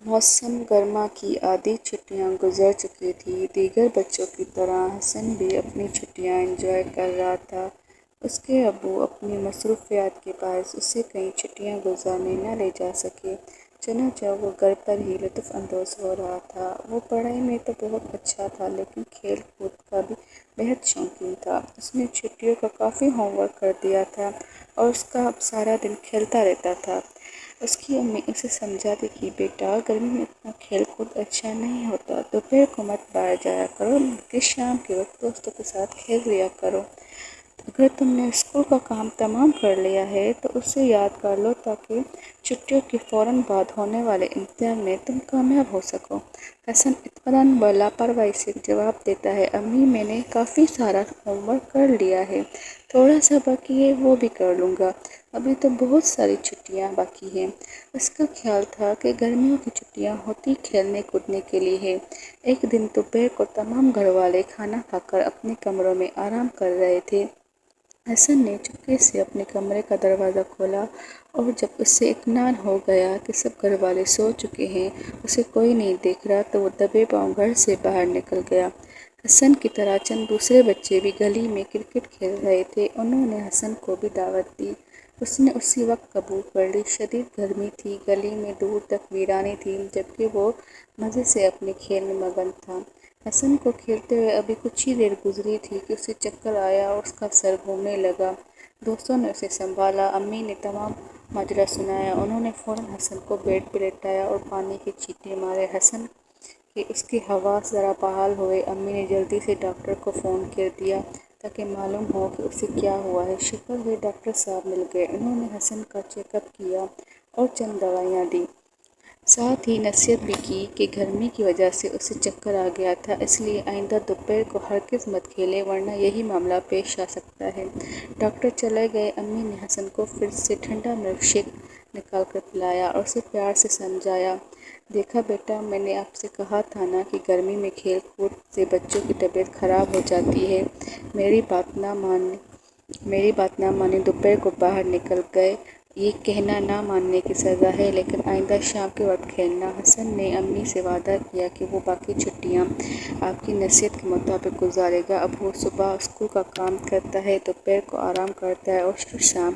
मौसम गर्मा की आधी छुट्टियां गुजर चुकी थीं। दीगर बच्चों की तरह हसन भी अपनी छुट्टियां एंजॉय कर रहा था। उसके अब्बू अपनी मसरूफियत के बायस उसे कहीं छुट्टियां गुजारने न ले जा सके। चुनांचे वो घर पर ही लुत्फ़ अंदोज़ हो रहा था। वो पढ़ाई में तो बहुत अच्छा था, लेकिन खेल कूद का भी बेहद शौकीन था। उसने छुट्टियों का काफ़ी होमवर्क कर दिया था और उसका अब सारा दिन खेलता रहता था। उसकी अम्मी उसे समझाती कि बेटा, गर्मी में इतना खेल कूद अच्छा नहीं होता, दोपहर को मत बाहर जाया करो, बल्कि शाम के वक्त दोस्तों के साथ खेल लिया करो। अगर तुमने स्कूल का काम तमाम कर लिया है तो उसे याद कर लो, ताकि छुट्टियों के फ़ौरन बाद होने वाले इम्तिहान में तुम कामयाब हो सको। हसन इत्मीनान व लापरवाही से जवाब देता है, अम्मी, मैंने काफ़ी सारा होमवर्क कर लिया है, थोड़ा सा बाकी है वो भी कर लूँगा। अभी तो बहुत सारी छुट्टियाँ बाकी हैं। उसका ख्याल था कि गर्मियों की छुट्टियाँ होती खेलने कूदने के लिए है। एक दिन दोपहर को तमाम घर वाले खाना खाकर अपने कमरों में आराम कर रहे थे। हसन ने चुपके से अपने कमरे का दरवाज़ा खोला और जब उससे इत्मीनान हो गया कि सब घर वाले सो चुके हैं, उसे कोई नहीं देख रहा, तो वो दबे पाँव घर से बाहर निकल गया। हसन की तरह चंद दूसरे बच्चे भी गली में क्रिकेट खेल रहे थे। उन्होंने हसन को भी दावत दी। उसने उसी वक्त कबूल कर ली। शदीद गर्मी थी, गली में दूर तक वीरानी थी, जबकि वो मज़े से अपने खेल में मगन था। हसन को खेलते हुए अभी कुछ ही देर गुजरी थी कि उसे चक्कर आया और उसका सर घूमने लगा। दोस्तों ने उसे संभाला, अम्मी ने तमाम माजरा सुनाया। उन्होंने फ़ौरन हसन को बेड पर लेटाया और पानी के छींटे मारे। हसन के उसके हवास ज़रा बहाल हुए। अम्मी ने जल्दी से डॉक्टर को फ़ोन कर दिया ताकि मालूम हो कि उसे क्या हुआ है। शुक्र है डॉक्टर साहब मिल गए। उन्होंने हसन का चेकअप किया और चंद दवाइयाँ दी। साथ ही नसीहत भी की कि गर्मी की वजह से उसे चक्कर आ गया था, इसलिए आइंदा दोपहर को हरगिज़ मत खेले, वरना यही मामला पेश आ सकता है। डॉक्टर चले गए। अम्मी ने हसन को फिर से ठंडा मिल्क शेक निकाल कर पिलाया और उसे प्यार से समझाया, देखा बेटा, मैंने आपसे कहा था ना कि गर्मी में खेल कूद से बच्चों की तबीयत खराब हो जाती है। मेरी बात ना माने दोपहर को बाहर निकल गए। ये कहना ना मानने की सज़ा है, लेकिन आइंदा शाम के वक्त खेलना। हसन ने अम्मी से वादा किया कि वो बाकी छुट्टियाँ आपकी नसीहत के मुताबिक गुजारेगा। अब वो सुबह स्कूल का काम करता है, दोपहर को आराम करता है और फिर शाम